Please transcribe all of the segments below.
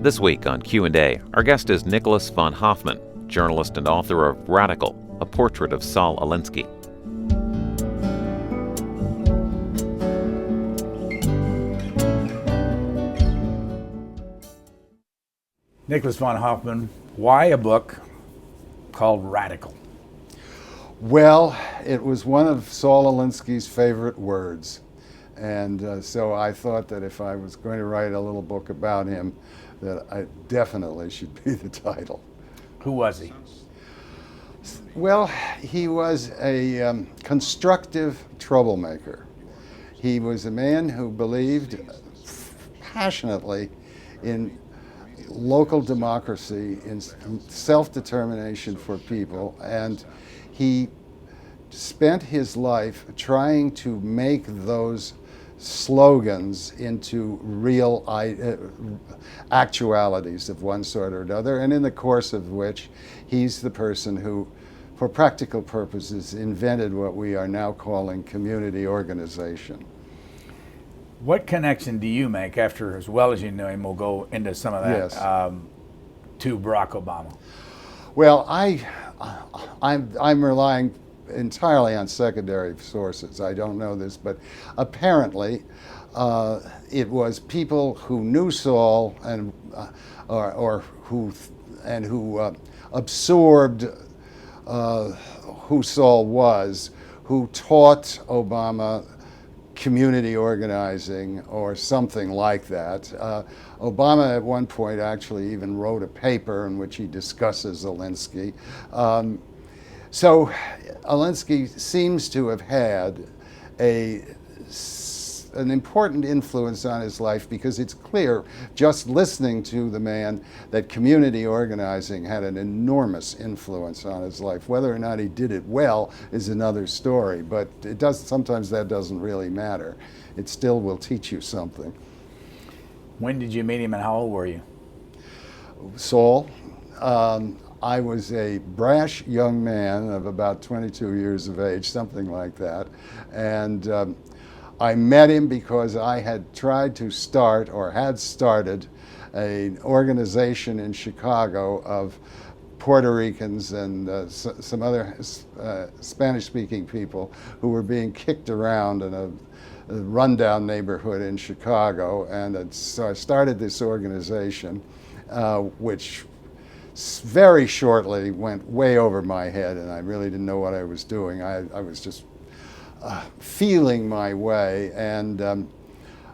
This week on Q&A, our guest is Nicholas von Hoffman, journalist and author of Radical, a portrait of Saul Alinsky. Nicholas von Hoffman, why a book called Radical? Well, it was one of Saul Alinsky's favorite words. And so I thought that if I was going to write a little book about him, that I definitely should be the title. Who was he? Well, he was a constructive troublemaker. He was a man who believed passionately in local democracy, in self-determination for people, and he spent his life trying to make those slogans into real actualities of one sort or another, and in the course of which he's the person who, for practical purposes, invented what we are now calling community organization. What connection do you make, after as well as you know him, we'll go into some of that, Yes. To Barack Obama? Well, I'm relying entirely on secondary sources. I don't know this, but apparently it was people who knew Saul and who absorbed who Saul was, who taught Obama community organizing or something like that. Obama at one point actually even wrote a paper in which he discusses Alinsky. So Alinsky seems to have had an important influence on his life, because it's clear, just listening to the man, that community organizing had an enormous influence on his life. Whether or not he did it well is another story, but sometimes that doesn't really matter. It still will teach you something. When did you meet him and how old were you? Saul, I was a brash young man of about 22 years of age, something like that, and I met him because I had tried to start, or had started, an organization in Chicago of Puerto Ricans and some other Spanish-speaking people who were being kicked around in a rundown neighborhood in Chicago. And so I started this organization, which very shortly went way over my head, and I really didn't know what I was doing. I was just feeling my way, and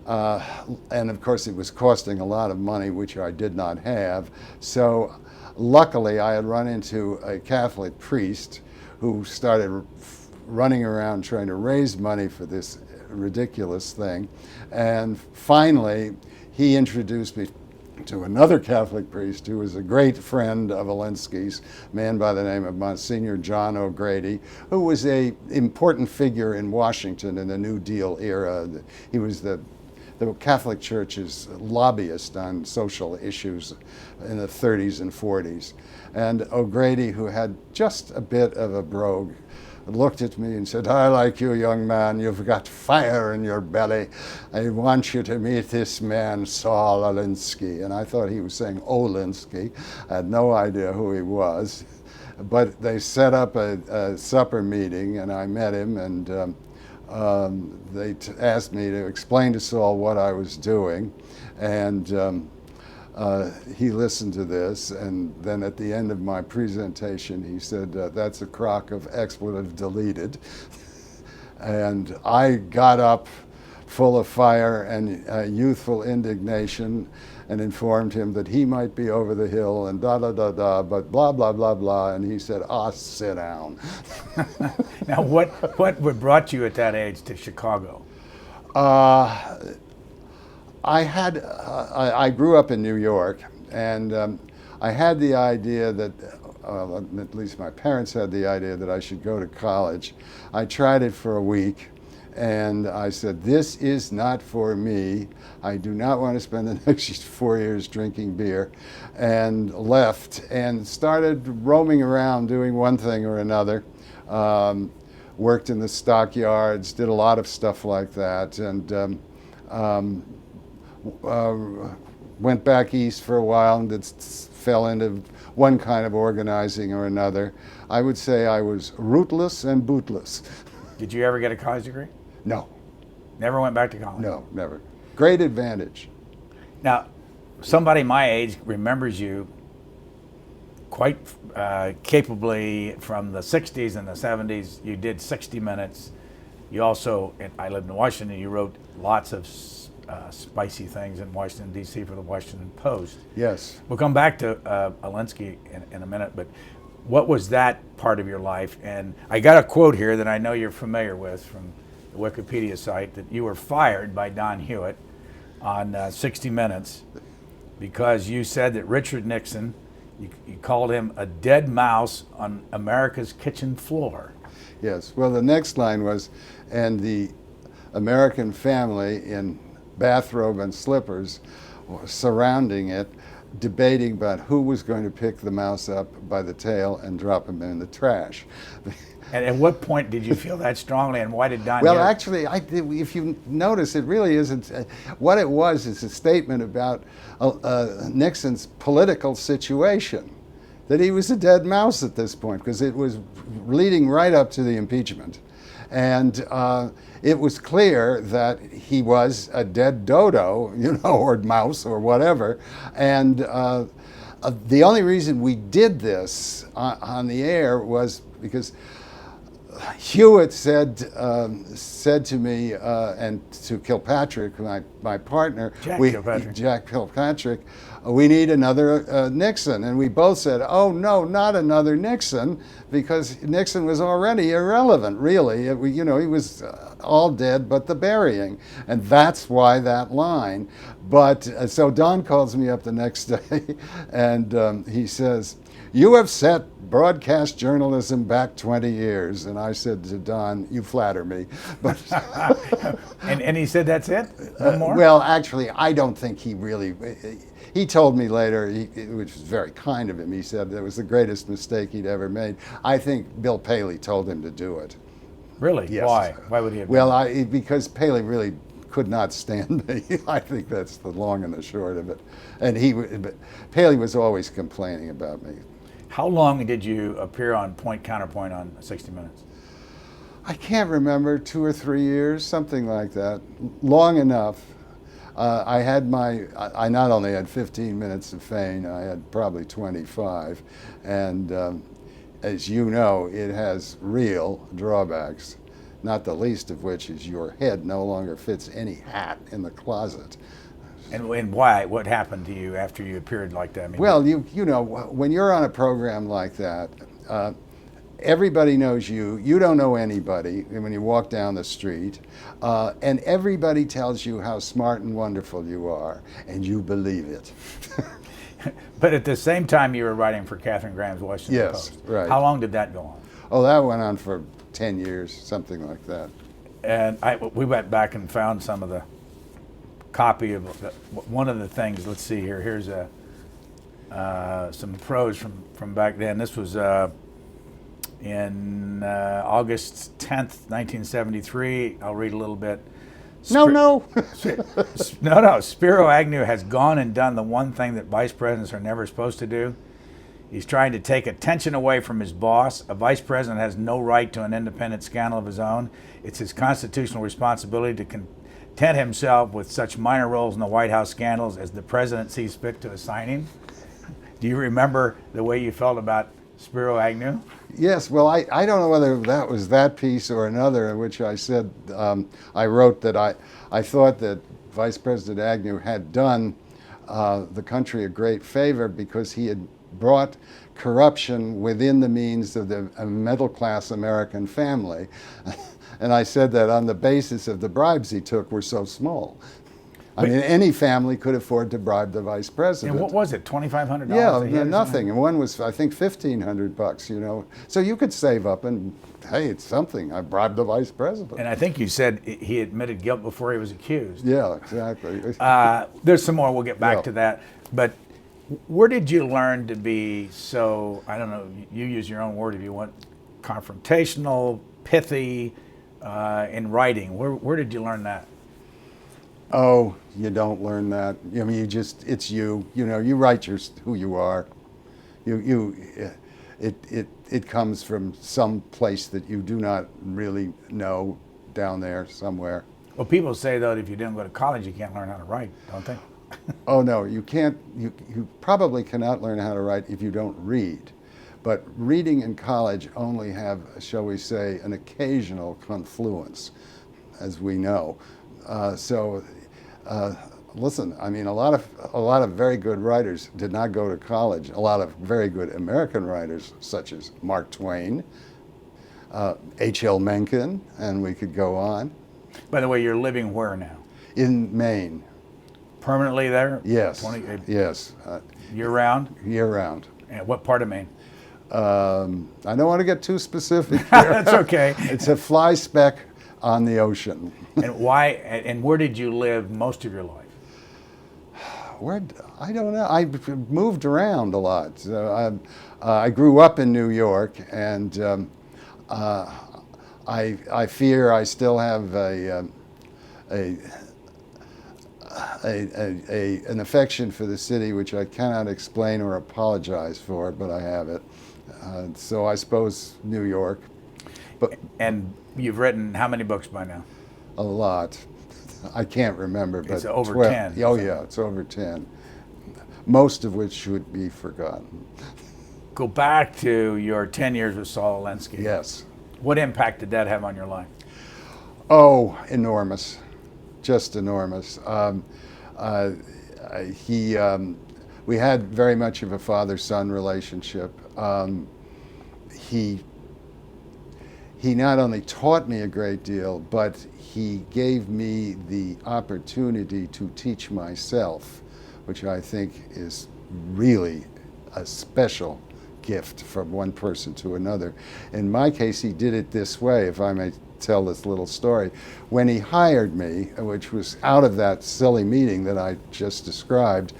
of course it was costing a lot of money, which I did not have. So luckily I had run into a Catholic priest who started running around trying to raise money for this ridiculous thing, and finally he introduced me to another Catholic priest who was a great friend of Alinsky's, a man by the name of Monsignor John O'Grady, who was an important figure in Washington in the New Deal era. He was the Catholic Church's lobbyist on social issues in the 30s and 40s. And O'Grady, who had just a bit of a brogue, looked at me and said, "I like you, young man. You've got fire in your belly. I want you to meet this man, Saul Alinsky." And I thought he was saying Olinsky. I had no idea who he was. But they set up a supper meeting, and I met him, and they asked me to explain to Saul what I was doing. And he listened to this, and then at the end of my presentation he said, "That's a crock of expletive deleted." And I got up full of fire and youthful indignation and informed him that he might be over the hill and da-da-da-da, but blah, blah, blah, blah, and he said, sit down." Now, what brought you at that age to Chicago? I grew up in New York, and I had the idea that, at least my parents had the idea that I should go to college. I tried it for a week, and I said, "This is not for me. I do not want to spend the next 4 years drinking beer," and left and started roaming around doing one thing or another. Worked in the stockyards, did a lot of stuff like that, and went back east for a while and fell into one kind of organizing or another. I would say I was rootless and bootless. Did you ever get a college degree? No, Never went back to college? no, never. Great advantage. Now, somebody my age remembers you quite capably from the 60s and the 70s. You did 60 Minutes. You also, I lived in Washington, you wrote lots of spicy things in Washington, D.C. for the Washington Post. Yes. We'll come back to Alinsky in a minute, but what was that part of your life? And I got a quote here that I know you're familiar with from the Wikipedia site, that you were fired by Don Hewitt on 60 Minutes because you said that Richard Nixon, you called him a dead mouse on America's kitchen floor. Yes. Well, the next line was, and the American family in bathrobe and slippers surrounding it, debating about who was going to pick the mouse up by the tail and drop him in the trash. And at what point did you feel that strongly, and why did Don Well, Hewitt? actually, if you notice, it really isn't. What it was is a statement about Nixon's political situation, that he was a dead mouse at this point, because it was leading right up to the impeachment. And it was clear that he was a dead dodo, or mouse or whatever. And the only reason we did this on the air was because Hewitt said to me and to Kilpatrick, my partner, Jack Kilpatrick, we need another Nixon. And we both said, oh no, not another Nixon, because Nixon was already irrelevant, really. He was all dead but the burying. And that's why that line. But so Don calls me up the next day and he says, you have set broadcast journalism back 20 years. And I said to Don, you flatter me. But and he said, that's it? No more? Well, actually, I don't think he really... He told me later, which was very kind of him, he said it was the greatest mistake he'd ever made. I think Bill Paley told him to do it. Really? Yes. Why? Why would he have Well, done it? Because Paley really could not stand me. I think that's the long and the short of it. And Paley was always complaining about me. How long did you appear on Point Counterpoint on 60 Minutes? I can't remember, 2 or 3 years, something like that. Long enough. I not only had 15 minutes of fame, I had probably 25. And as you know, it has real drawbacks, not the least of which is your head no longer fits any hat in the closet. And why? What happened to you after you appeared like that? I mean, well, you know, when you're on a program like that, everybody knows you. You don't know anybody when you walk down the street. And everybody tells you how smart and wonderful you are, and you believe it. But at the same time, you were writing for Katharine Graham's Washington Post. Yes, right. How long did that go on? Oh, that went on for 10 years, something like that. And we went back and found some of the copy of one of the things. Let's see here. Here's some prose from back then. This was in August 10th, 1973. I'll read a little bit. No. No. Spiro Agnew has gone and done the one thing that vice presidents are never supposed to do. He's trying to take attention away from his boss. A vice president has no right to an independent scandal of his own. It's his constitutional responsibility to content himself with such minor roles in the White House scandals as the president sees fit to assign him. Do you remember the way you felt about Spiro Agnew? Yes, well, I don't know whether that was that piece or another in which I said, I wrote that I thought that Vice President Agnew had done the country a great favor because he had brought corruption within the means of the middle-class American family. And I said that on the basis of the bribes he took were so small. I mean, any family could afford to bribe the vice president. And what was it, $2,500? Yeah, nothing. And one was, I think, $1,500, you know. So you could save up and, hey, it's something. I bribed the vice president. And I think you said he admitted guilt before he was accused. Yeah, exactly. There's some more. We'll get back to that. But where did you learn to be so, I don't know, you use your own word if you want, confrontational, pithy in writing? Where did you learn that? Oh, you don't learn that. I mean, it's you. You know, you write who you are. It comes from some place that you do not really know down there somewhere. Well, people say, though, that if you didn't go to college, you can't learn how to write, don't they? Oh, no, you can't. You probably cannot learn how to write if you don't read. But reading in college only have, shall we say, an occasional confluence, as we know. Listen, I mean, a lot of very good writers did not go to college. A lot of very good American writers, such as Mark Twain, H.L. Mencken, and we could go on. By the way, you're living where now? In Maine. Permanently there? Yes. Yes. Year-round? Year-round. And what part of Maine? I don't want to get too specific here. That's okay. It's a fly speck on the ocean. And why? And where did you live most of your life? I don't know. I moved around a lot. So I grew up in New York, and I fear I still have an affection for the city which I cannot explain or apologize for, but I have it. So I suppose New York. And you've written how many books by now? A lot. I can't remember, but it's over 12. 10. Oh yeah, it's over 10. Most of which should be forgotten. Go back to your 10 years with Saul Alinsky. Yes. What impact did that have on your life? Oh, enormous. Just enormous. We had very much of a father-son relationship. He not only taught me a great deal, but he gave me the opportunity to teach myself, which I think is really a special gift from one person to another. In my case, he did it this way, if I may tell this little story. When he hired me, which was out of that silly meeting that I just described,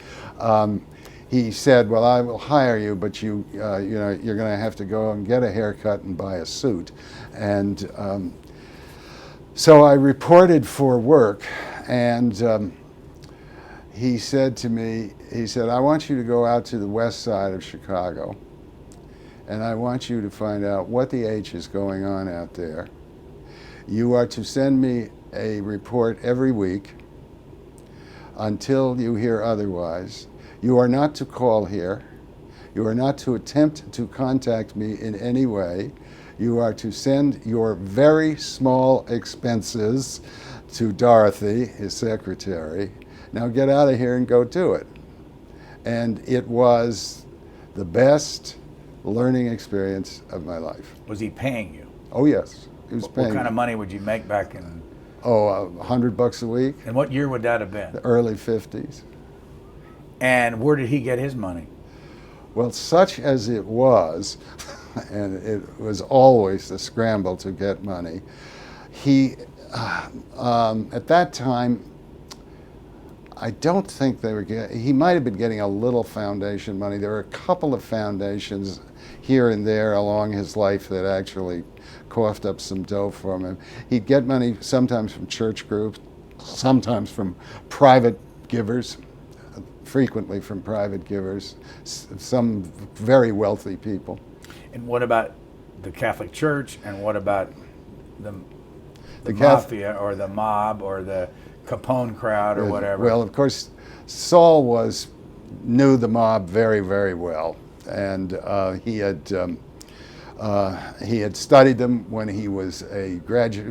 he said, well, I will hire you, but you're going to have to go and get a haircut and buy a suit. And so I reported for work, and he said to me, I want you to go out to the west side of Chicago, and I want you to find out what the H is going on out there. You are to send me a report every week until you hear otherwise. You are not to call here. You are not to attempt to contact me in any way. You are to send your very small expenses to Dorothy, his secretary. Now get out of here and go do it. And it was the best learning experience of my life. Was he paying you? Oh, yes. He was paying What kind me. of money would you make back in? Oh, $100 a week. And what year would that have been? The early 50s. And where did he get his money? Well, such as it was, and it was always a scramble to get money, he, at that time, I don't think they were getting, he might have been getting a little foundation money. There were a couple of foundations here and there along his life that actually coughed up some dough from him. He'd get money sometimes from church groups, sometimes from private givers, frequently from private givers, some very wealthy people. And what about the Catholic Church, and what about the The mafia or the mob or the Capone crowd or whatever? Well, of course, Saul knew the mob very, very well, and he had studied them when he was a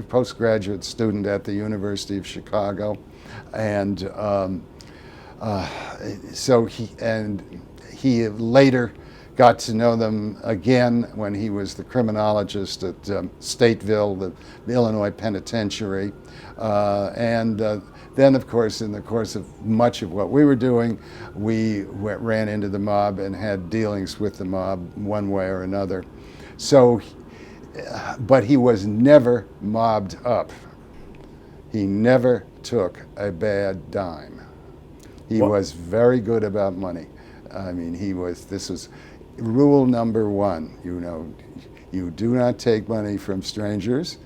postgraduate student at the University of Chicago, and so he later got to know them again when he was the criminologist at Stateville, the Illinois Penitentiary. Then, of course, in the course of much of what we were doing, we ran into the mob and had dealings with the mob one way or another. So, but he was never mobbed up. He never took a bad dime. He was very good about money. I mean, this was rule number one, you do not take money from strangers,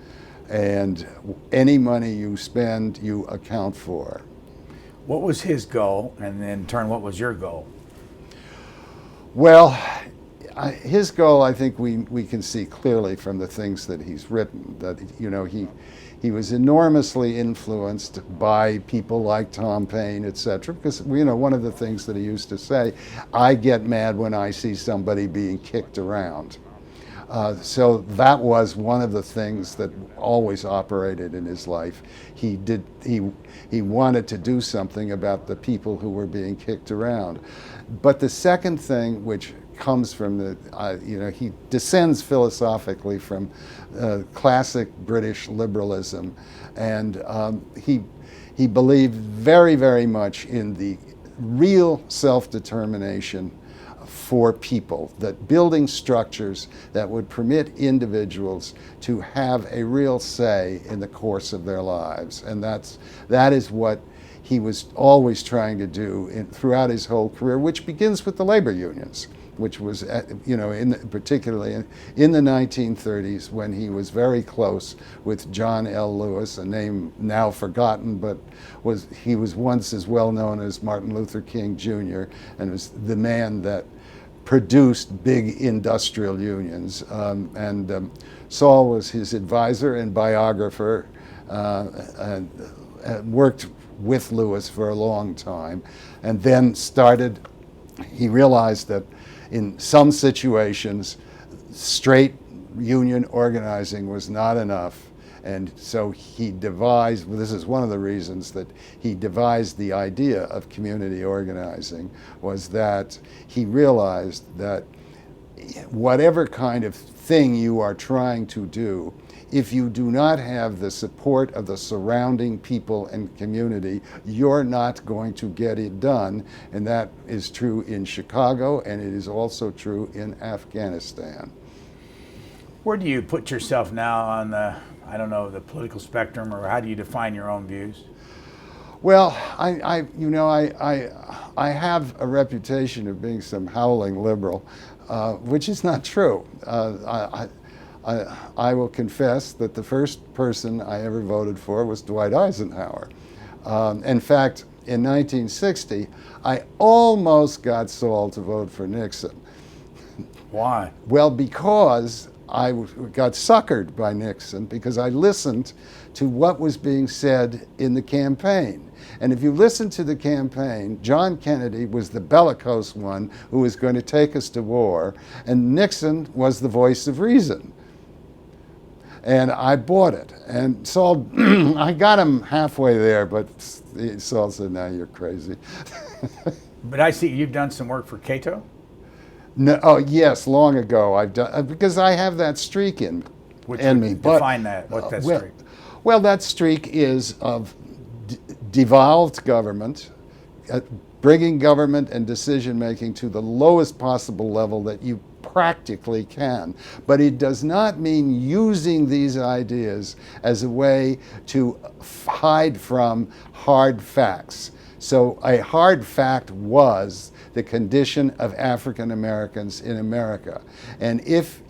and any money you spend, you account for. What was his goal, and in turn, what was your goal? Well, his goal, I think we can see clearly from the things that he's written, that, you know, he was enormously influenced by people like Tom Paine, etc. Because, you know, one of the things that he used to say, I get mad when I see somebody being kicked around. So that was one of the things that always operated in his life. He wanted to do something about the people who were being kicked around. But the second thing, which comes from the, you know, he descends philosophically from classic British liberalism, and he believed very, very much in the real self-determination for people, that building structures that would permit individuals to have a real say in the course of their lives. And that is what he was always trying to do throughout his whole career, which begins with the labor unions, which was, you know, particularly in the 1930s, when he was very close with John L. Lewis, a name now forgotten, but he was once as well known as Martin Luther King Jr., and was the man that produced big industrial unions. Saul was his advisor and biographer, and worked with Lewis for a long time, and then he realized that in some situations, straight union organizing was not enough. And so he devised, this is one of the reasons that he devised the idea of community organizing, was that he realized that whatever kind of thing you are trying to do, if you do not have the support of the surrounding people and community, you're not going to get it done. And that is true in Chicago, and it is also true in Afghanistan. Where do you put yourself now on the, I don't know, the political spectrum, or how do you define your own views? Well, you know, I have a reputation of being some howling liberal, which is not true. I will confess that the first person I ever voted for was Dwight Eisenhower. In fact, in 1960, I almost got Saul to vote for Nixon. Why? Well, because I got suckered by Nixon, because I listened to what was being said in the campaign. And if you listen to the campaign, John Kennedy was the bellicose one who was going to take us to war, and Nixon was the voice of reason. And I bought it. And Saul, I got him halfway there, but Saul said, "No, you're crazy." But I see you've done some work for Cato? No, oh yes, long ago I've done, because I have that streak in me. Define that. What's that streak? Well, that streak is of devolved government, bringing government and decision making to the lowest possible level that you practically can. But it does not mean using these ideas as a way to hide from hard facts. So a hard fact was the condition of African Americans in America. And if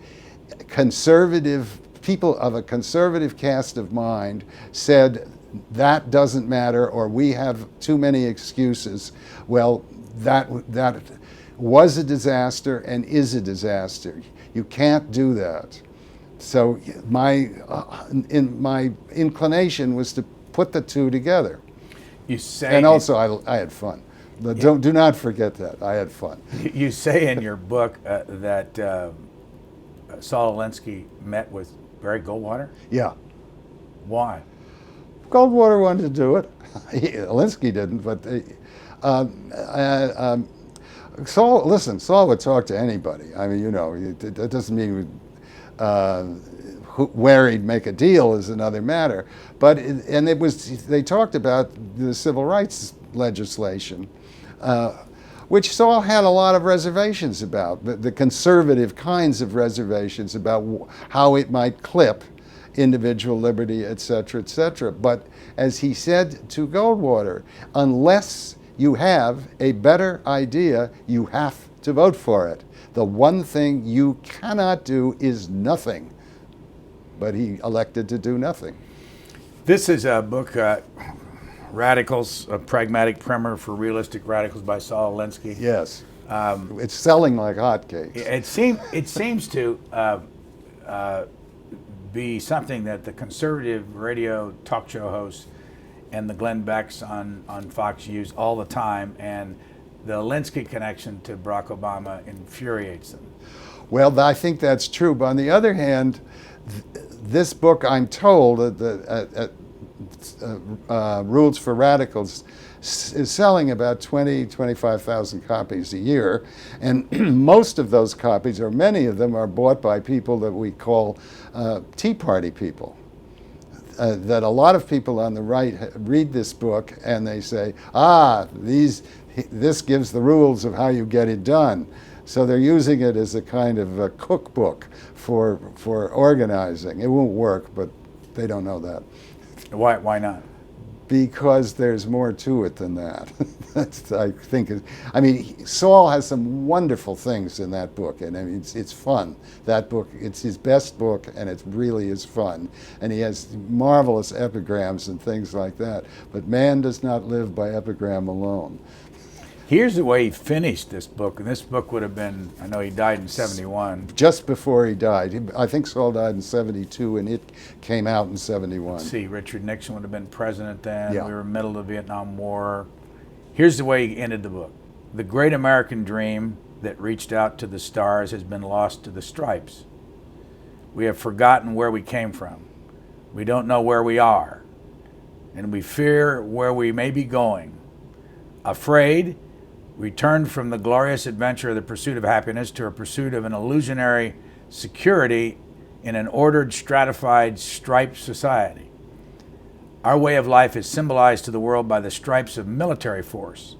conservative people of a conservative cast of mind said that doesn't matter, or we have too many excuses, well, that was a disaster and is a disaster. You can't do that. So my inclination was to put the two together. You say, and also I had fun. Do not forget that. I had fun. You say in your book that Saul Alinsky met with Barry Goldwater? Yeah. Why? Goldwater wanted to do it. Alinsky didn't, but Saul would talk to anybody. I mean, you know, that doesn't mean where he'd make a deal is another matter. But they talked about the civil rights legislation, which Saul had a lot of reservations about, the conservative kinds of reservations about how it might clip individual liberty, et cetera, et cetera. But as he said to Goldwater, unless you have a better idea, you have to vote for it. The one thing you cannot do is nothing. But he elected to do nothing. This is a book, Radicals, a pragmatic primer for realistic radicals by Saul Alinsky. Yes. It's selling like hotcakes. It seems to be something that the conservative radio talk show hosts and the Glenn Becks on Fox use all the time, and the Alinsky connection to Barack Obama infuriates them. Well, I think that's true. But on the other hand, this book, I'm told, Rules for Radicals, is selling about 25,000 copies a year. And most of those copies, or many of them, are bought by people that we call Tea Party people. That a lot of people on the right read this book and they say, this gives the rules of how you get it done. So they're using it as a kind of a cookbook for organizing. It won't work, but they don't know that. Why not? Because there's more to it than that. Saul has some wonderful things in that book, and I mean, it's fun. That book, it's his best book, and it really is fun. And he has marvelous epigrams and things like that. But man does not live by epigram alone. Here's the way he finished this book, and this book would have been, I know he died in 71. Just before he died. I think Saul died in 72, and it came out in 71. Let's see, Richard Nixon would have been president then. Yeah. We were in the middle of the Vietnam War. Here's the way he ended the book. The great American dream that reached out to the stars has been lost to the stripes. We have forgotten where we came from. We don't know where we are, and we fear where we may be going. Afraid, we turned from the glorious adventure of the pursuit of happiness to a pursuit of an illusionary security in an ordered, stratified, striped society. Our way of life is symbolized to the world by the stripes of military force.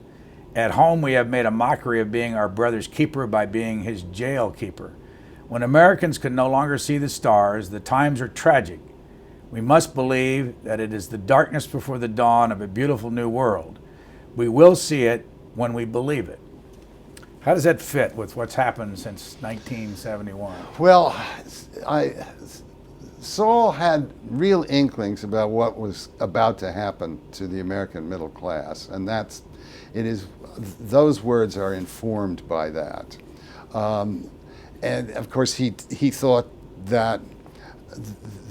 At home, we have made a mockery of being our brother's keeper by being his jail keeper. When Americans can no longer see the stars, the times are tragic. We must believe that it is the darkness before the dawn of a beautiful new world. We will see it when we believe it. How does that fit with what's happened since 1971? Well, Saul had real inklings about what was about to happen to the American middle class, and those words are informed by that. And of course, he thought that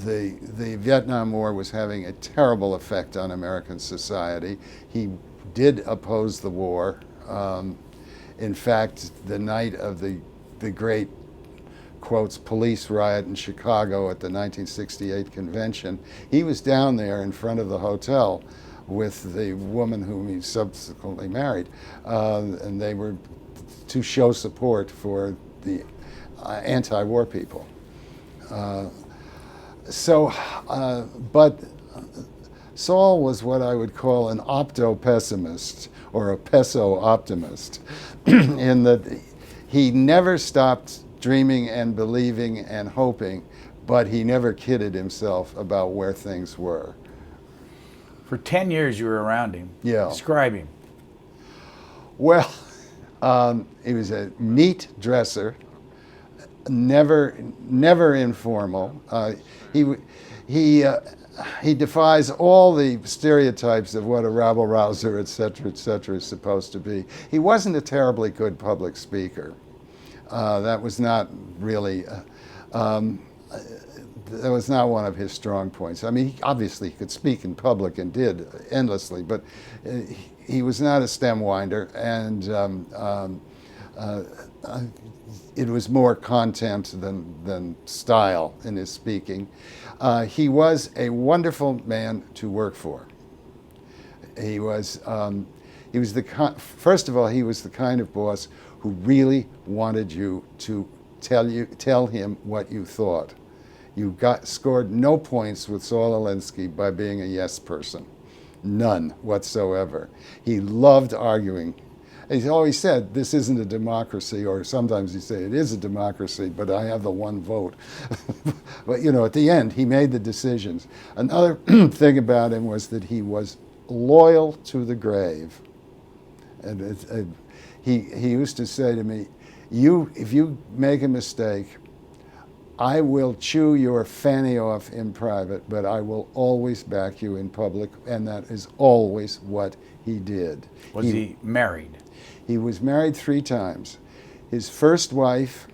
the Vietnam War was having a terrible effect on American society. He did oppose the war. In fact, the night of the great, quotes, police riot in Chicago at the 1968 convention, he was down there in front of the hotel with the woman whom he subsequently married, and they were to show support for the anti-war people. But Saul was what I would call an opto-pessimist or a peso-optimist in that he never stopped dreaming and believing and hoping, but he never kidded himself about where things were. For 10 years you were around him. Yeah. Describe him. Well, he was a neat dresser, never informal. He defies all the stereotypes of what a rabble-rouser, et cetera, is supposed to be. He wasn't a terribly good public speaker. That was not really, that was not one of his strong points. I mean, obviously he could speak in public and did endlessly, but he was not a stem winder, and it was more content than style in his speaking. He was a wonderful man to work for. He was first of all, he was the kind of boss who really wanted you to tell him what you thought. You scored no points with Saul Alinsky by being a yes person, none whatsoever. He loved arguing. He always said, this isn't a democracy, or sometimes he'd say, it is a democracy, but I have the one vote. But, at the end, he made the decisions. Another thing about him was that he was loyal to the grave. And he used to say to me, if you make a mistake, I will chew your fanny off in private, but I will always back you in public, and that is always what he did. Was he married? He was married 3 times. His first wife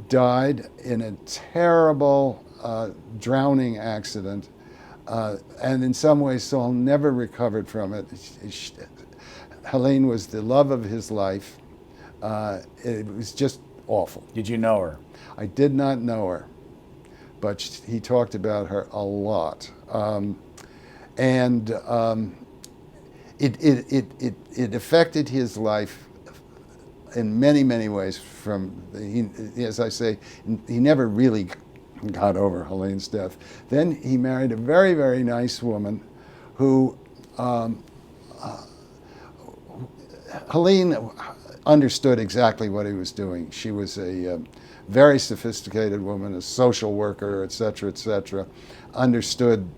died in a terrible drowning accident, and in some ways Saul never recovered from it. Helene was the love of his life. It was just awful. Did you know her? I did not know her, but he talked about her a lot. It affected his life in many, many ways. As I say, he never really got over Helene's death. Then he married a very, very nice woman who, Helene understood exactly what he was doing. She was a very sophisticated woman, a social worker, etc., understood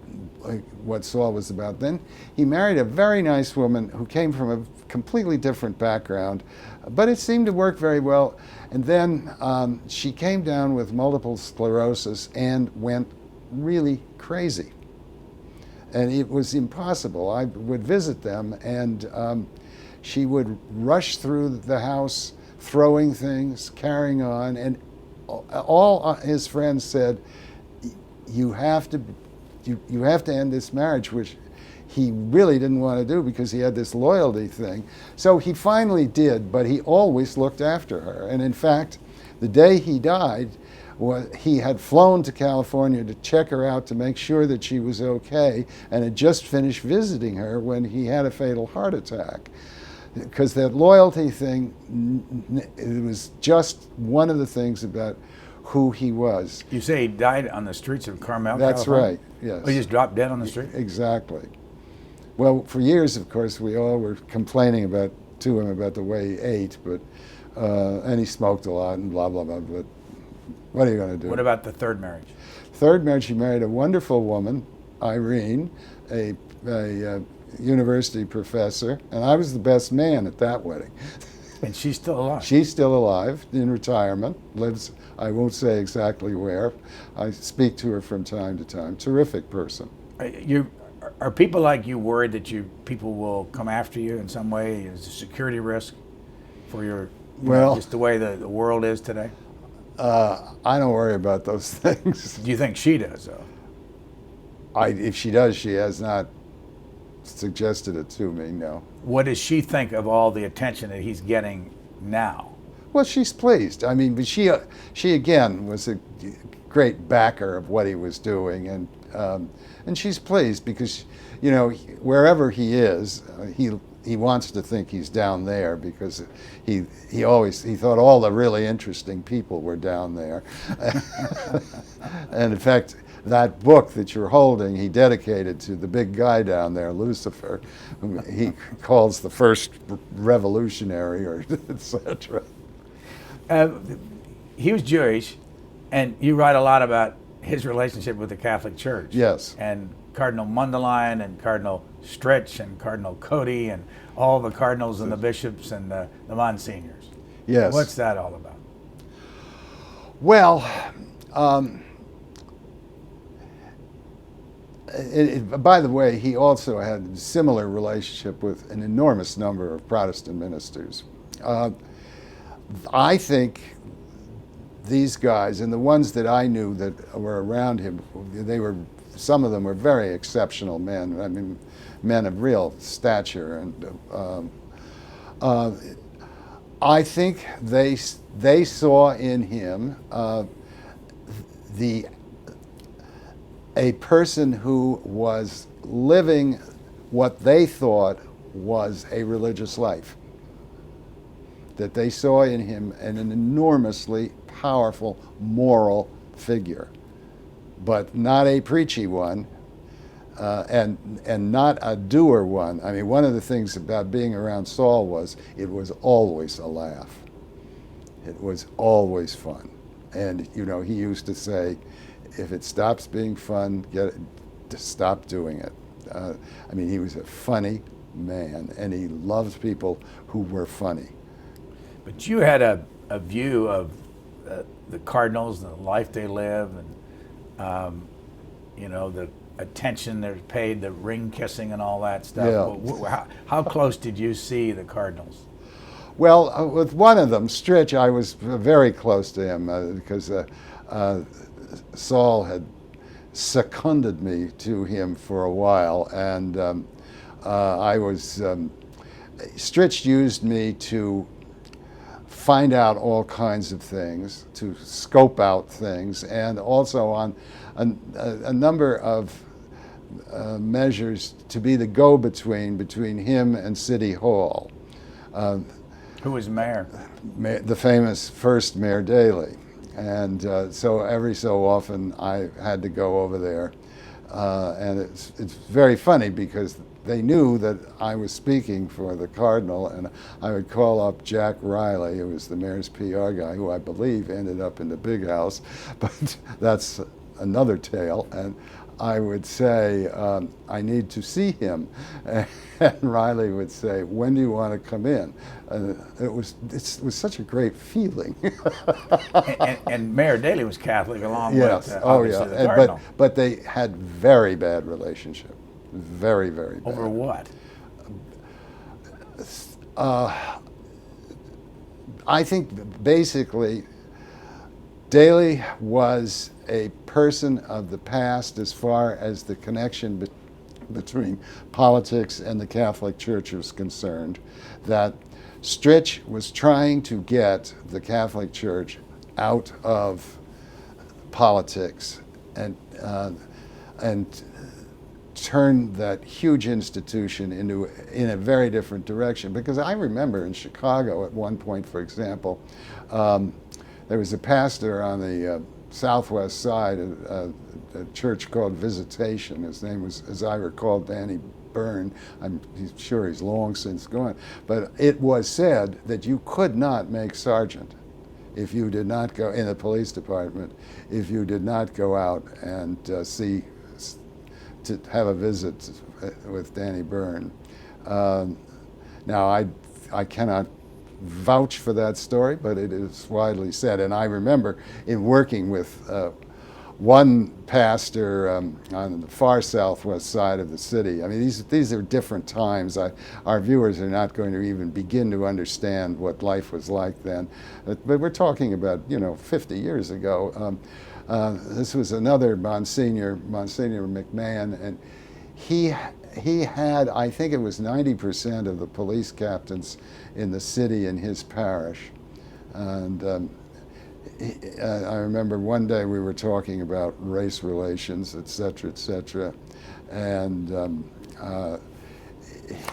what Saul was about. Then he married a very nice woman who came from a completely different background, but it seemed to work very well. And then she came down with multiple sclerosis and went really crazy. And it was impossible. I would visit them, and she would rush through the house, throwing things, carrying on, and all his friends said, you have to end this marriage, which he really didn't want to do because he had this loyalty thing. So he finally did, but he always looked after her. And in fact, the day he died, he had flown to California to check her out to make sure that she was okay, and had just finished visiting her when he had a fatal heart attack. Because that loyalty thing, it was just one of the things about who he was. You say he died on the streets of Carmel, That's California? right, yes. Oh, he just dropped dead on the street? Exactly. Well, for years, of course, we all were complaining to him about the way he ate, but and he smoked a lot and blah, blah, blah, but what are you going to do? What about the third marriage? Third marriage, he married a wonderful woman, Irene, a university professor, and I was the best man at that wedding. And she's still alive? She's still alive, in retirement, lives, I won't say exactly where. I speak to her from time to time. Terrific person. Are people like you worried that people will come after you in some way? Is a security risk for your, just the way the world is today? I don't worry about those things. Do you think she does, though? If she does, she has not suggested it to me, no. What does she think of all the attention that he's getting now? Well, she's pleased. I mean, but she again was a great backer of what he was doing, and she's pleased because, wherever he is, he wants to think he's down there because he thought all the really interesting people were down there. And in fact, that book that you're holding, he dedicated to the big guy down there, Lucifer, whom he calls the first revolutionary, or etc. He was Jewish, and you write a lot about his relationship with the Catholic Church. Yes. And Cardinal Mundelein and Cardinal Stritch and Cardinal Cody and all the cardinals and the bishops and the monsignors. Yes. What's that all about? Well, by the way, he also had a similar relationship with an enormous number of Protestant ministers. I think these guys, and the ones that I knew that were around him, some of them were very exceptional men. I mean, men of real stature, and I think they saw in him a person who was living what they thought was a religious life. That they saw in him an enormously powerful moral figure, but not a preachy one, and not a doer one. I mean, one of the things about being around Saul was it was always a laugh. It was always fun. And, he used to say, if it stops being fun, stop doing it. I mean, he was a funny man, and he loved people who were funny. But you had a view of the cardinals, the life they live, and the attention they're paid, the ring kissing and all that stuff. Yeah. How close did you see the cardinals? Well, with one of them, Stritch, I was very close to him because Saul had seconded me to him for a while, and Stritch used me to find out all kinds of things, to scope out things, and also on a number of measures to be the go-between between him and City Hall. Who was mayor? The famous first Mayor Daley. And so every so often I had to go over there. And it's very funny because they knew that I was speaking for the Cardinal, and I would call up Jack Riley, who was the mayor's PR guy, who I believe ended up in the big house, but that's another tale. And I would say, I need to see him. And Riley would say, when do you want to come in? And it was such a great feeling. and Mayor Daley was Catholic along yes. with obviously the Cardinal. But they had very bad relationship. Very, very bad. Over what? I think basically Daley was a person of the past as far as the connection between politics and the Catholic Church was concerned, that Stritch was trying to get the Catholic Church out of politics and turn that huge institution in a very different direction. Because I remember in Chicago at one point, for example, there was a pastor on the southwest side, a church called Visitation. His name was, as I recall, Danny Byrne. I'm sure he's long since gone. But it was said that you could not make sergeant if you did not go in the police department, if you did not go out and to have a visit with Danny Byrne. Now, I cannot vouch for that story, but it is widely said. And I remember in working with one pastor on the far southwest side of the city. I mean, these are different times. Our viewers are not going to even begin to understand what life was like then. But we're talking about, 50 years ago. This was another Monsignor McMahon, and he had, I think it was 90% of the police captains in the city in his parish. And I remember one day we were talking about race relations, et cetera, and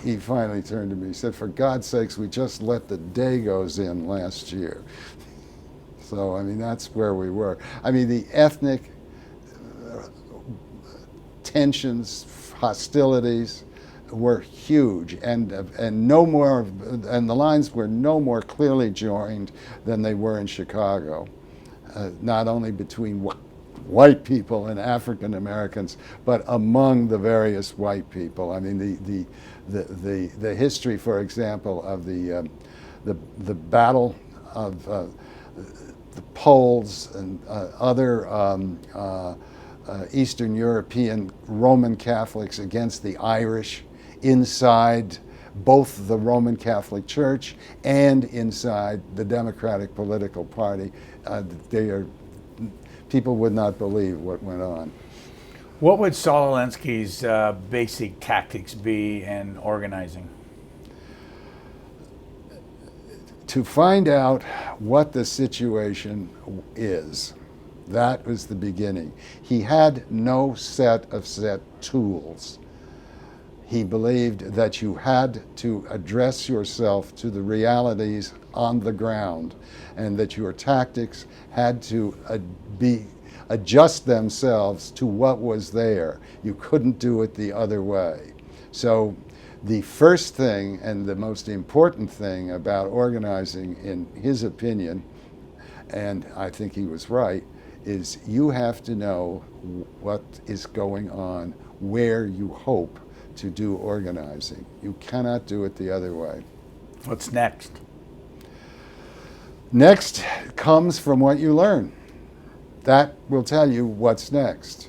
he finally turned to me and said, "For God's sakes, we just let the Dagos in last year." So, I mean, that's where we were. I mean, the ethnic tensions, hostilities were huge, and no more, and the lines were no more clearly joined than they were in Chicago. Not only between white people and African Americans, but among the various white people. I mean, the history, for example, of the battle of the Poles and other Eastern European Roman Catholics against the Irish inside both the Roman Catholic Church and inside the Democratic political party. People would not believe what went on. What would Saul Alinsky's basic tactics be in organizing? To find out what the situation is. That was the beginning. He had no set tools. He believed that you had to address yourself to the realities on the ground, and that your tactics had to adjust themselves to what was there. You couldn't do it the other way. So the first thing and the most important thing about organizing, in his opinion, and I think he was right, is you have to know what is going on, where you hope to do organizing. You cannot do it the other way. What's next? Next comes from what you learn. That will tell you what's next.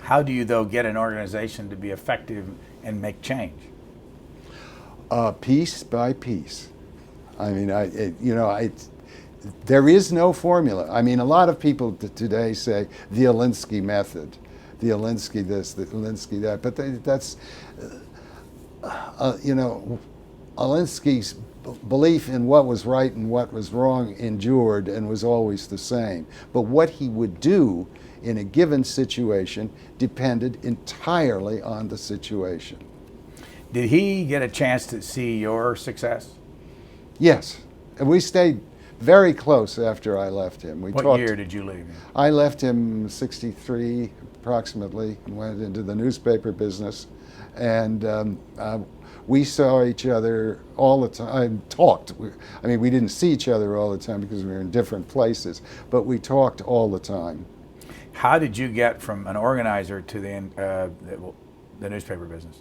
How do you, though, get an organization to be effective and make change? Piece by piece. I mean, there is no formula. I mean, a lot of people today say the Alinsky Method, the Alinsky this, the Alinsky that, but that's, Alinsky's belief in what was right and what was wrong endured and was always the same. But what he would do in a given situation depended entirely on the situation. Did he get a chance to see your success? Yes, and we stayed very close after I left him. What year did you leave him? I left him 63 approximately and went into the newspaper business, and we saw each other all the time, talked. We didn't see each other all the time because we were in different places, but we talked all the time. How did you get from an organizer to the newspaper business?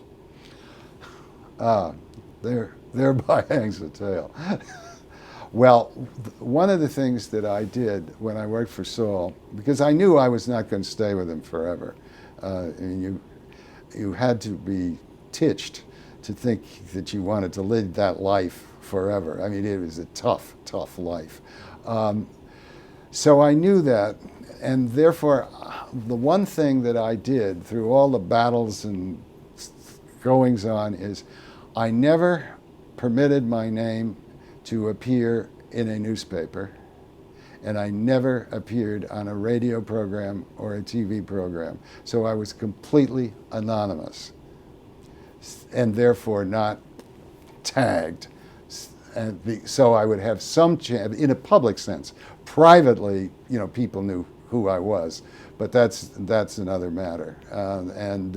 Thereby hangs the tale. Well, one of the things that I did when I worked for Saul, because I knew I was not going to stay with him forever, and you had to be titched to think that you wanted to live that life forever. I mean, it was a tough, tough life. So I knew that, and therefore, the one thing that I did through all the battles and goings on is I never permitted my name to appear in a newspaper, and I never appeared on a radio program or a TV program. So I was completely anonymous and therefore not tagged. So I would have some chance, in a public sense. Privately, people knew who I was, but that's another matter. And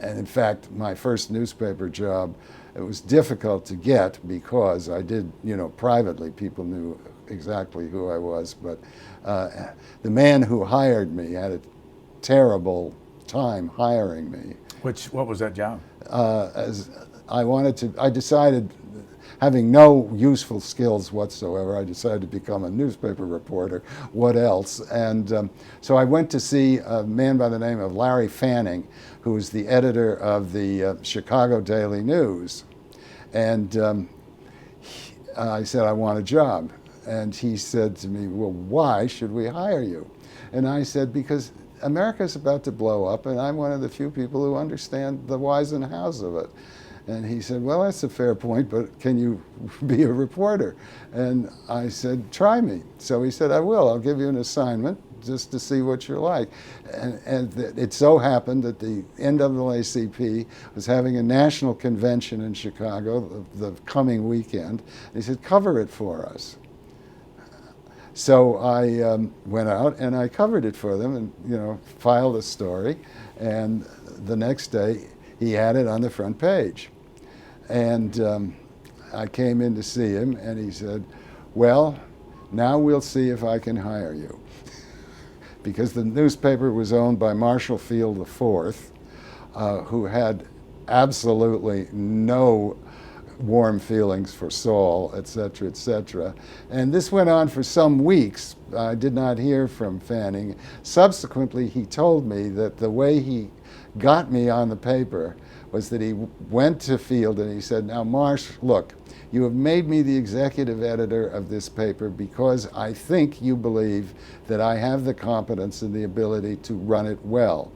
in fact, my first newspaper job, it was difficult to get because I did, privately, people knew exactly who I was, but the man who hired me had a terrible time hiring me. What was that job? I decided, having no useful skills whatsoever, I decided to become a newspaper reporter. What else? And so I went to see a man by the name of Larry Fanning, who was the editor of the Chicago Daily News. And I said, I want a job. And he said to me, well, why should we hire you? And I said, because America's about to blow up, and I'm one of the few people who understand the whys and hows of it. And he said, well, that's a fair point, but can you be a reporter? And I said, try me. So he said, I will. I'll give you an assignment just to see what you're like. And it so happened that the NAACP was having a national convention in Chicago the coming weekend. And he said, cover it for us. So I went out and I covered it for them and, filed a story. And the next day, he had it on the front page. And I came in to see him, and he said, well, now we'll see if I can hire you. Because the newspaper was owned by Marshall Field IV, who had absolutely no warm feelings for Saul, et cetera, et cetera. And this went on for some weeks. I did not hear from Fanning. Subsequently, he told me that the way he got me on the paper was that he went to Field and he said, now Marsh, look, you have made me the executive editor of this paper because I think you believe that I have the competence and the ability to run it well.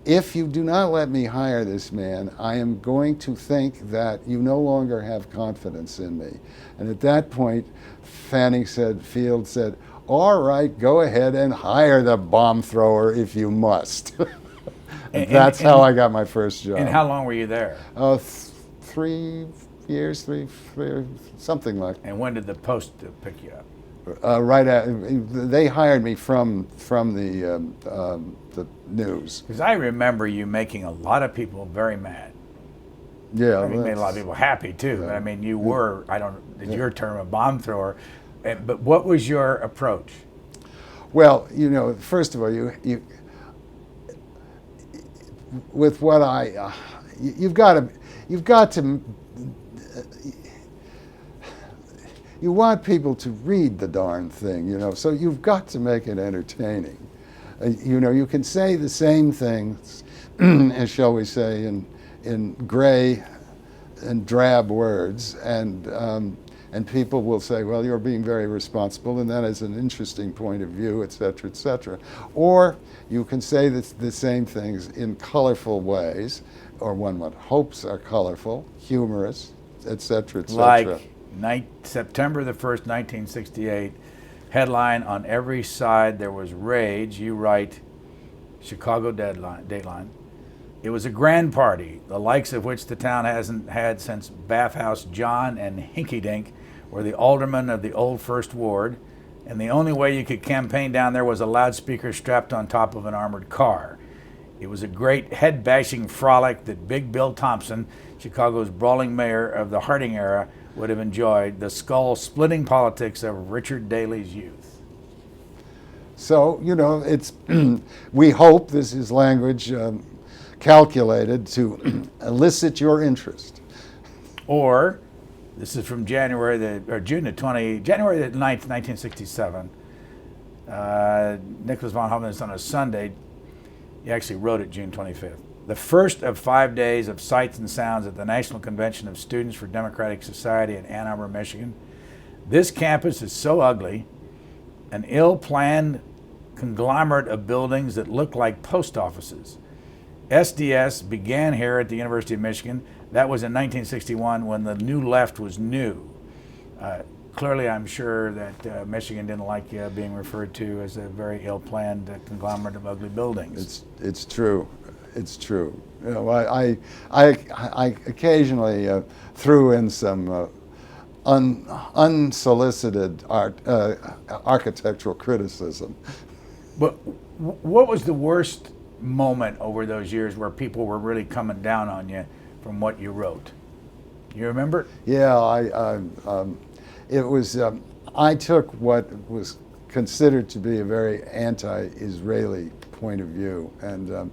If you do not let me hire this man, I am going to think that you no longer have confidence in me. And at that point, Field said, all right, go ahead and hire the bomb thrower if you must. That's how I got my first job. And how long were you there? 3 years, three, something like that. And when did the Post pick you up? They hired me from the news. Because I remember you making a lot of people very mad. Yeah. You made a lot of people happy too. Yeah. I mean, you were, your term, a bomb thrower. But what was your approach? Well, first of all, with what you've got to you want people to read the darn thing, you know, so you've got to make it entertaining. You know, you can say the same things, as shall we say, in gray and drab words, and people will say, well, you're being very responsible, and that is an interesting point of view, et cetera, et cetera. Or you can say the same things in colorful ways, or one hopes are colorful, humorous, et cetera, et cetera. Like September the 1st, 1968, headline, on every side there was rage. You write, Chicago Dateline. It was a grand party, the likes of which the town hasn't had since Bathhouse John and Hinky Dink were the aldermen of the old First Ward, and the only way you could campaign down there was a loudspeaker strapped on top of an armored car. It was a great head-bashing frolic that Big Bill Thompson, Chicago's brawling mayor of the Harding era, would have enjoyed, the skull-splitting politics of Richard Daley's youth. So, you know, it's we hope this is language calculated to elicit your interest. Or, this is from January the 9th, 1967. Nicholas von Hoffman is on a Sunday. He actually wrote it June 25th. The first of 5 days of sights and sounds at the National Convention of Students for Democratic Society in Ann Arbor, Michigan. This campus is so ugly, an ill-planned conglomerate of buildings that look like post offices. SDS began here at the University of Michigan. That was in 1961 when the New Left was new. Clearly, I'm sure that Michigan didn't like being referred to as a very ill-planned conglomerate of ugly buildings. It's true. It's true. You know, I occasionally threw in some unsolicited architectural criticism. But what was the worst moment over those years where people were really coming down on you from what you wrote? You remember? Yeah, it was. I took what was considered to be a very anti-Israeli point of view, and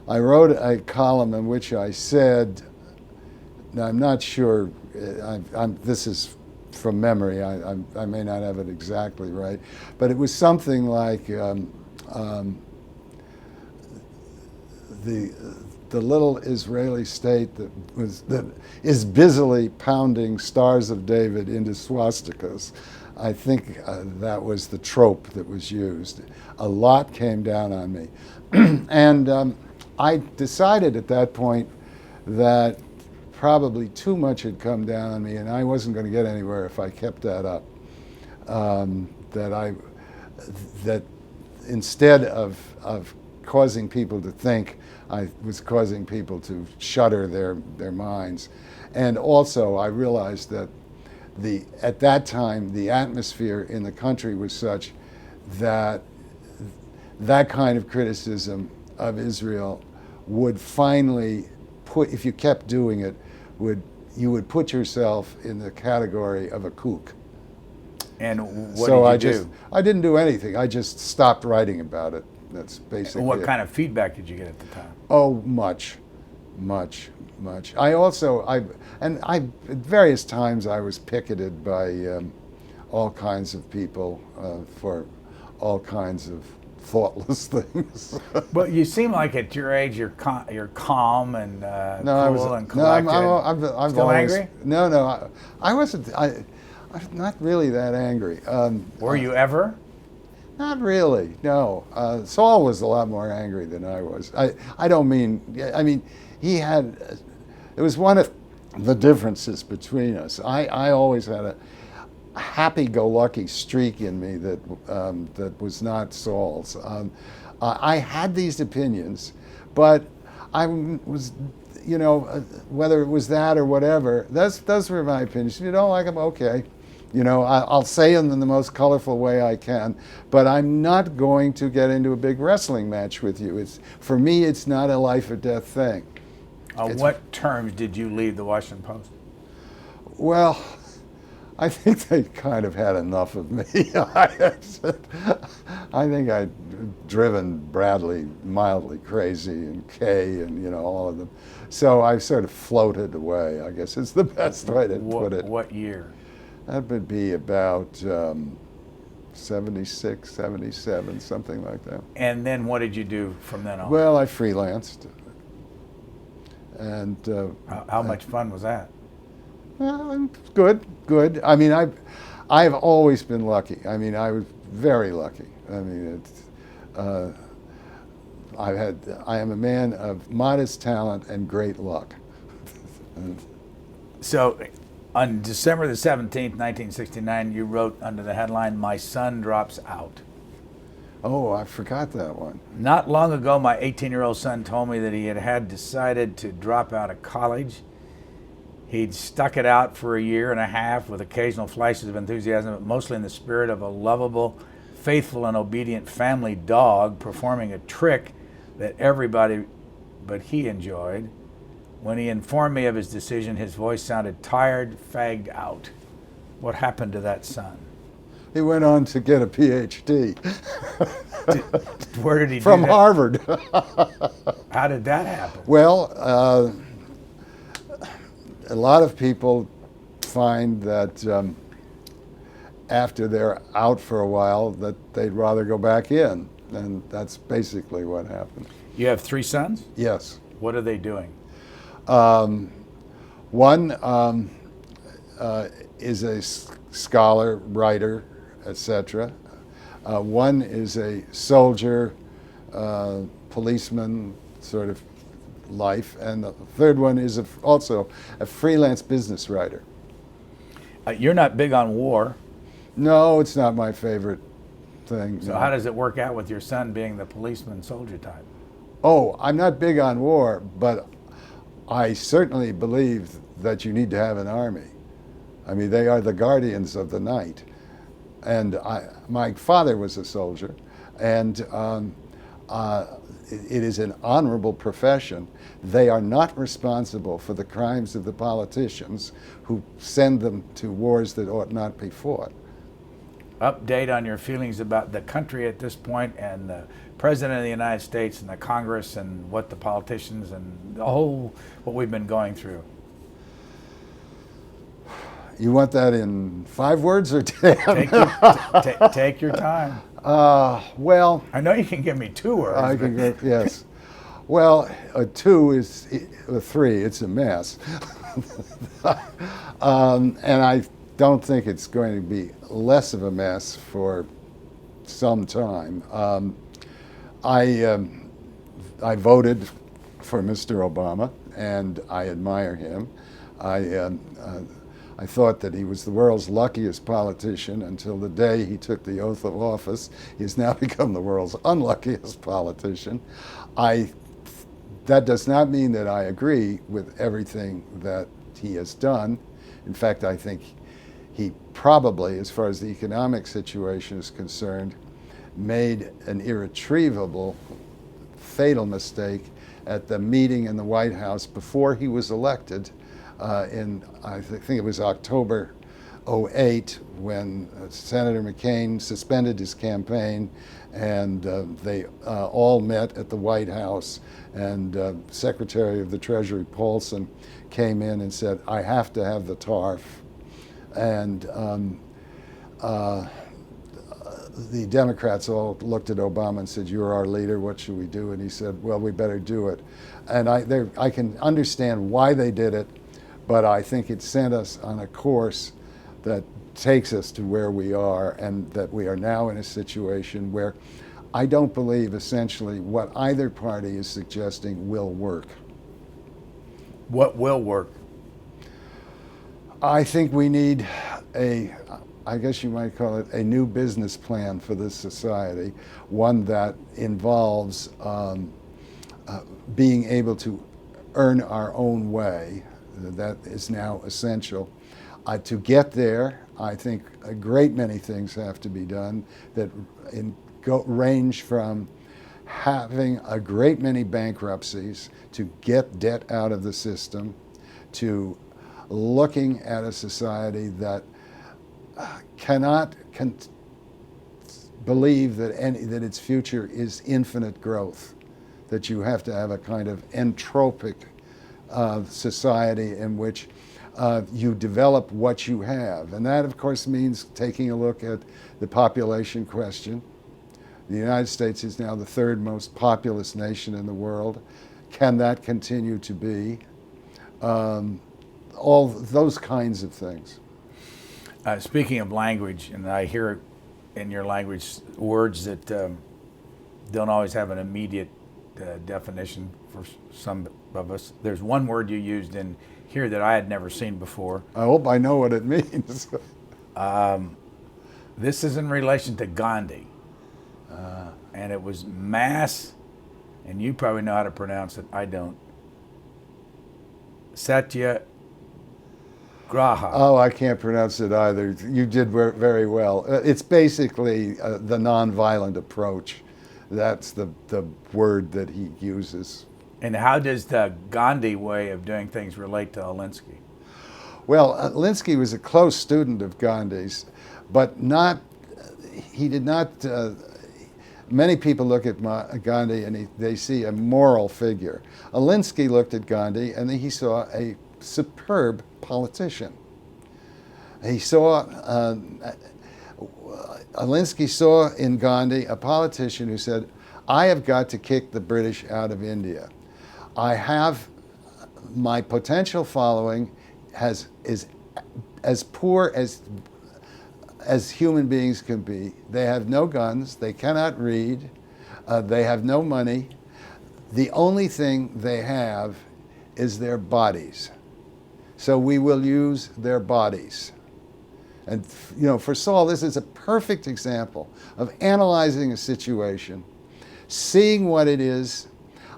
I wrote a column in which I said, now I'm not sure, this is from memory, I may not have it exactly right, but it was something like the little Israeli state that is busily pounding Stars of David into swastikas. I think that was the trope that was used. A lot came down on me. And I decided at that point that probably too much had come down on me, and I wasn't going to get anywhere if I kept that up. That instead of causing people to think, I was causing people to shudder their minds. And also I realized that at that time the atmosphere in the country was such that that kind of criticism of Israel would finally if you kept doing it, you would put yourself in the category of a kook. And what did you do? I didn't do anything. I just stopped writing about it. That's basically What it. kind of feedback did you get at the time? Oh, much. At various times I was picketed by all kinds of people for all kinds of thoughtless things. Well, you seem like at your age you're calm and cool and collected. No, I'm Still always, angry? No, I wasn't. I'm not really that angry. Were you ever? Not really, no. Saul was a lot more angry than I was. I mean, he had, it was one of the differences between us. I always had a happy-go-lucky streak in me that was not Saul's. I had these opinions, but I was, you know, whether it was that or whatever, those were my opinions. If you don't like them, okay. You know, I'll say them in the most colorful way I can, but I'm not going to get into a big wrestling match with you. For me, it's not a life or death thing. On what terms did you leave the Washington Post? Well, I think they kind of had enough of me. I think driven Bradley mildly crazy, and Kay, and all of them. So I sort of floated away, I guess is the best way to put it. What year? That would be about 76, 77, something like that. And then what did you do from then on? Well, I freelanced. And how much fun was that? Good. I mean, I've always been lucky. I mean, I was very lucky. I mean, I am a man of modest talent and great luck. So, on December the 17th, 1969, you wrote under the headline, "My Son Drops Out." Oh, I forgot that one. Not long ago, my 18-year-old son told me that he had decided to drop out of college. He'd stuck it out for a year and a half with occasional flashes of enthusiasm, but mostly in the spirit of a lovable, faithful, and obedient family dog performing a trick that everybody but he enjoyed. When he informed me of his decision, his voice sounded tired, fagged out. What happened to that son? He went on to get a PhD. Where did he do From that? Harvard. How did that happen? Well, a lot of people find that after they're out for a while that they'd rather go back in, and that's basically what happened. You have 3 sons? Yes. What are they doing? One is a scholar, writer, etc. One is a soldier, policeman sort of life, and the third one is also a freelance business writer. You're not big on war. No, it's not my favorite thing. So no. how does it work out with your son being the policeman soldier type? Oh, I'm not big on war, but I certainly believe that you need to have an army. I mean, they are the guardians of the night. And my father was a soldier, and it is an honorable profession. They are not responsible for the crimes of the politicians who send them to wars that ought not be fought. Update on your feelings about the country at this point, and the President of the United States and the Congress, and what the politicians and the whole, what we've been going through. You want that in 5 words or 10? Take your time. Well, I know you can give me 2 words. I can go, yes. Well, a 2 is a 3. It's a mess. And I don't think it's going to be less of a mess for some time. I voted for Mr. Obama, and I admire him. I thought that he was the world's luckiest politician until the day he took the oath of office. He's now become the world's unluckiest politician. That does not mean that I agree with everything that he has done. In fact, I think he probably, as far as the economic situation is concerned, made an irretrievable, fatal mistake at the meeting in the White House before he was elected in, I think it was October '08, when Senator McCain suspended his campaign, and they all met at the White House, and Secretary of the Treasury Paulson came in and said, "I have to have the TARF." And the Democrats all looked at Obama and said, "You're our leader, what should we do?" And he said, "Well, we better do it." And I can understand why they did it, but I think it sent us on a course that takes us to where we are, and that we are now in a situation where I don't believe essentially what either party is suggesting will work. What will work? I think we need I guess you might call it a new business plan for this society, one that involves being able to earn our own way. That is now essential. To get there, I think a great many things have to be done that range from having a great many bankruptcies to get debt out of the system, to looking at a society that cannot believe that that its future is infinite growth, that you have to have a kind of entropic society in which you develop what you have. And that, of course, means taking a look at the population question. The United States is now the third most populous nation in the world. Can that continue to be? All those kinds of things. Speaking of language, and I hear in your language words that don't always have an immediate definition for some of us. There's one word you used in here that I had never seen before. I hope I know what it means. This is in relation to Gandhi. And it was mass, and you probably know how to pronounce it. I don't. Satyagraha. Oh, I can't pronounce it either. You did very well. It's basically the nonviolent approach. That's the word that he uses. And how does the Gandhi way of doing things relate to Alinsky? Well, Alinsky was a close student of Gandhi's, but he did not, many people look at Gandhi and they see a moral figure. Alinsky looked at Gandhi and he saw a superb politician. Alinsky saw in Gandhi a politician who said, I have got to kick the British out of India. I have, my potential following is as poor as human beings can be. They have no guns, they cannot read, they have no money. The only thing they have is their bodies. So we will use their bodies. And for Saul, this is a perfect example of analyzing a situation, seeing what it is,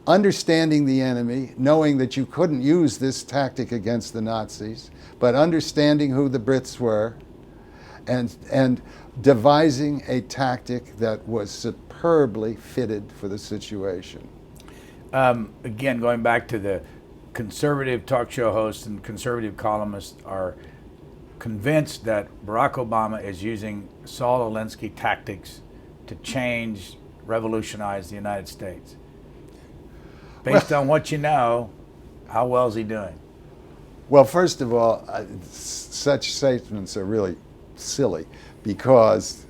understanding the enemy, knowing that you couldn't use this tactic against the Nazis, but understanding who the Brits were, and devising a tactic that was superbly fitted for the situation. Again, going back to the conservative talk show hosts and conservative columnists are convinced that Barack Obama is using Saul Alinsky tactics to change, revolutionize the United States. Based on what you know, how well is he doing? Well, first of all, such statements are really silly because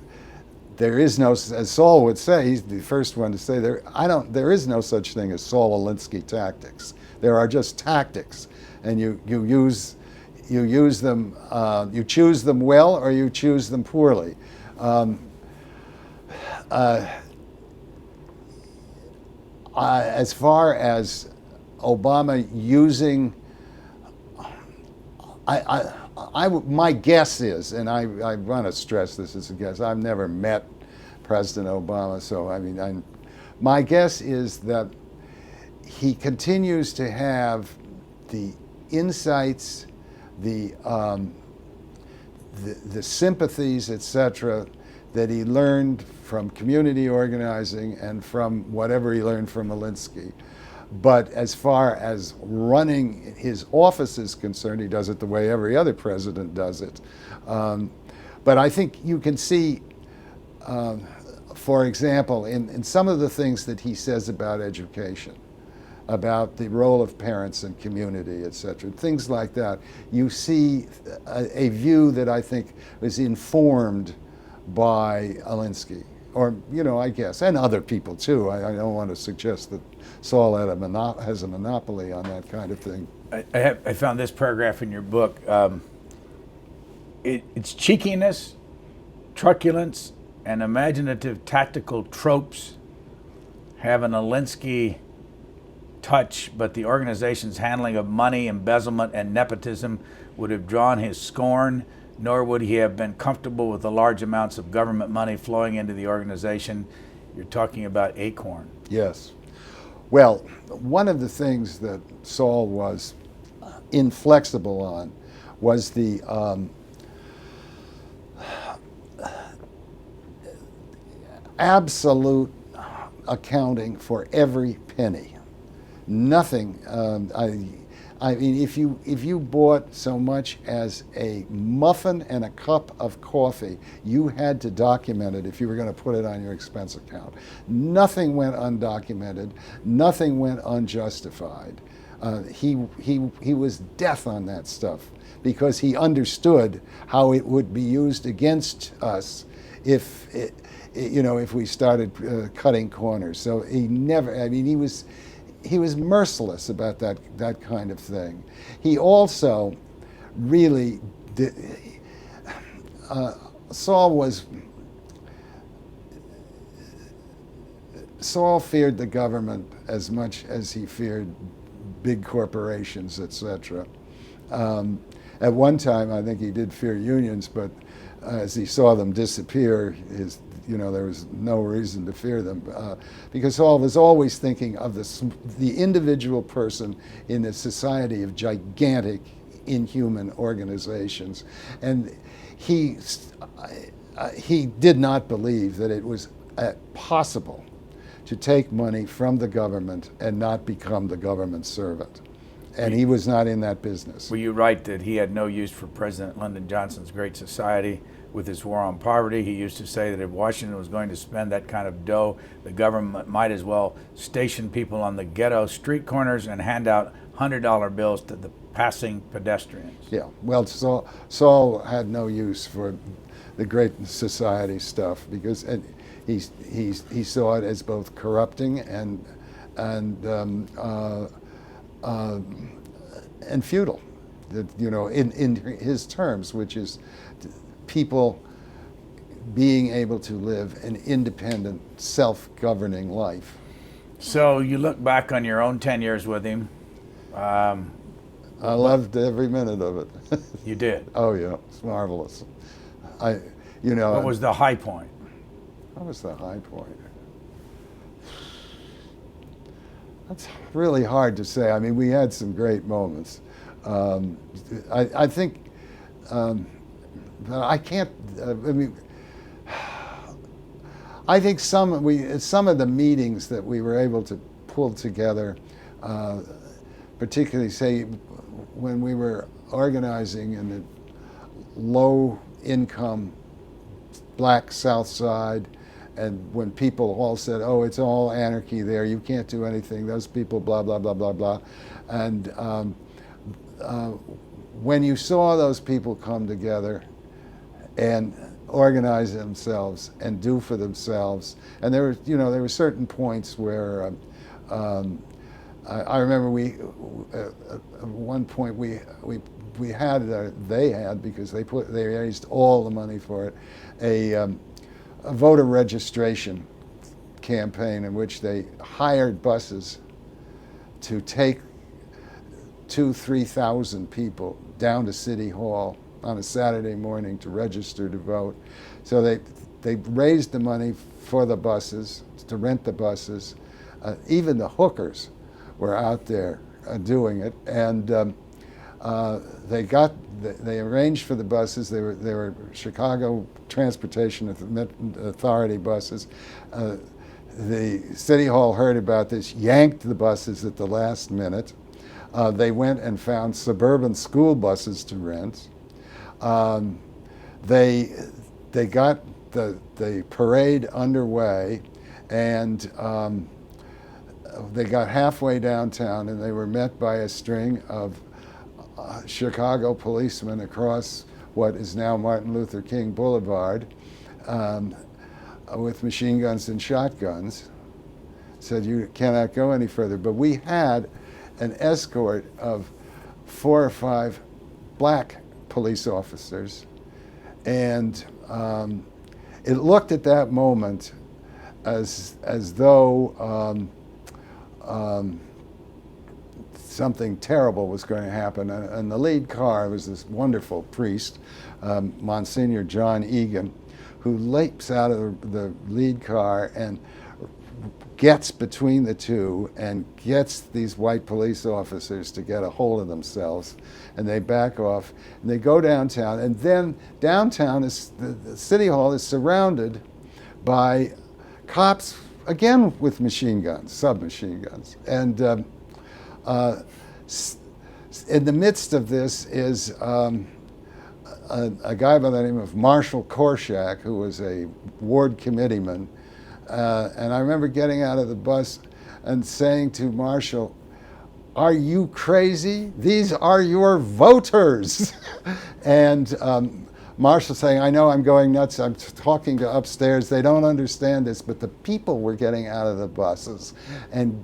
there is no, as Saul would say, he's the first one to say, there is no such thing as Saul Alinsky tactics. There are just tactics, and you use them, you choose them well or you choose them poorly. As far as Obama using, my guess is, and I want to stress this as a guess, I've never met President Obama, so my guess is that he continues to have the insights, the sympathies, etc., that he learned from community organizing and from whatever he learned from Alinsky. But as far as running his office is concerned, he does it the way every other president does it. But I think you can see, for example, in some of the things that he says about education, about the role of parents and community, etc., things like that, you see a view that I think was informed by Alinsky, or I guess, and other people too. I don't want to suggest that Saul has a monopoly on that kind of thing. I found this paragraph in your book. It's cheekiness, truculence, and imaginative tactical tropes have an Alinsky touch, but the organization's handling of money, embezzlement, and nepotism would have drawn his scorn, nor would he have been comfortable with the large amounts of government money flowing into the organization. You're talking about Acorn. Yes. Well, one of the things that Saul was inflexible on was the absolute accounting for every penny. Nothing. I mean, if you bought so much as a muffin and a cup of coffee, you had to document it if you were going to put it on your expense account. Nothing went undocumented. Nothing went unjustified. He was death on that stuff because he understood how it would be used against us if we started cutting corners. So he never. I mean, he was merciless about that kind of thing. He also really did. Saul feared the government as much as he feared big corporations, etc. At one time, I think he did fear unions, but as he saw them disappear, there was no reason to fear them, because Saul was always thinking of the individual person in a society of gigantic, inhuman organizations, and he did not believe that it was possible to take money from the government and not become the government servant. And he was not in that business. Were you right that he had no use for President Lyndon Johnson's Great Society with his war on poverty? He used to say that if Washington was going to spend that kind of dough, the government might as well station people on the ghetto street corners and hand out $100 bills to the passing pedestrians. Yeah, well, Saul had no use for the Great Society stuff because he saw it as both corrupting and futile, in his terms, which is people being able to live an independent, self-governing life. So you look back on your own 10 years with him. I loved every minute of it. You did? Oh yeah, it's marvelous. What was the high point? What was the high point? That's really hard to say. I mean, we had some great moments. I think, but I can't. I think some of the meetings that we were able to pull together, particularly say when we were organizing in the low-income black Southside. And when people all said, "Oh, it's all anarchy there. You can't do anything. Those people, blah blah blah blah blah," and when you saw those people come together and organize themselves and do for themselves, and there were certain points where I remember at one point they had because they raised all the money for it a voter registration campaign in which they hired buses to take 2,000-3,000 people down to City Hall on a Saturday morning to register to vote. So they raised the money for the buses, to rent the buses. Even the hookers were out there doing it, and they arranged for the buses. They were Chicago Transportation Authority buses. The City Hall heard about this, yanked the buses at the last minute. They went and found suburban school buses to rent. They got the parade underway, and they got halfway downtown, and they were met by a string of Chicago policemen across what is now Martin Luther King Boulevard with machine guns and shotguns. Said, "You cannot go any further." But we had an escort of 4 or 5 black police officers, and it looked at that moment as though something terrible was going to happen. And the lead car was this wonderful priest, Monsignor John Egan, who leaps out of the lead car and gets between the two and gets these white police officers to get a hold of themselves, and they back off and they go downtown, and then downtown is the City Hall is surrounded by cops again with machine guns, submachine guns, and In the midst of this is a guy by the name of Marshall Korshak, who was a ward committeeman. And I remember getting out of the bus and saying to Marshall, "Are you crazy? These are your voters." And Marshall saying, "I know I'm going nuts. I'm talking to upstairs. They don't understand this." But the people were getting out of the buses and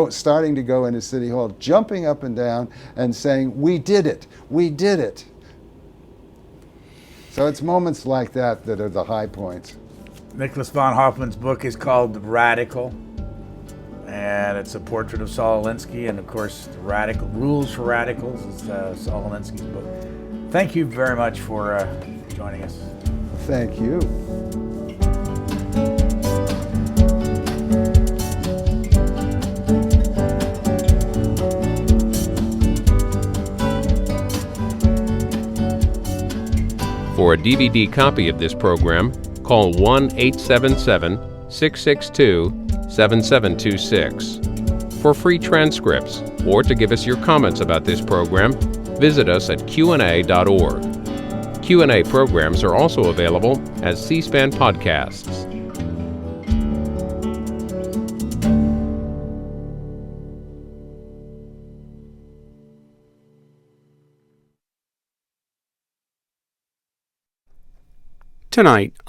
starting to go into City Hall, jumping up and down and saying, "We did it. We did it." So it's moments like that that are the high points. Nicholas von Hoffman's book is called Radical, and it's a portrait of Saul Alinsky, and of course, Radical Rules for Radicals is Saul Alinsky's book. Thank you very much for joining us. Thank you. For a DVD copy of this program, call 1-877-662-7726. For free transcripts or to give us your comments about this program, visit us at qna.org. Q&A programs are also available as C-SPAN podcasts. Tonight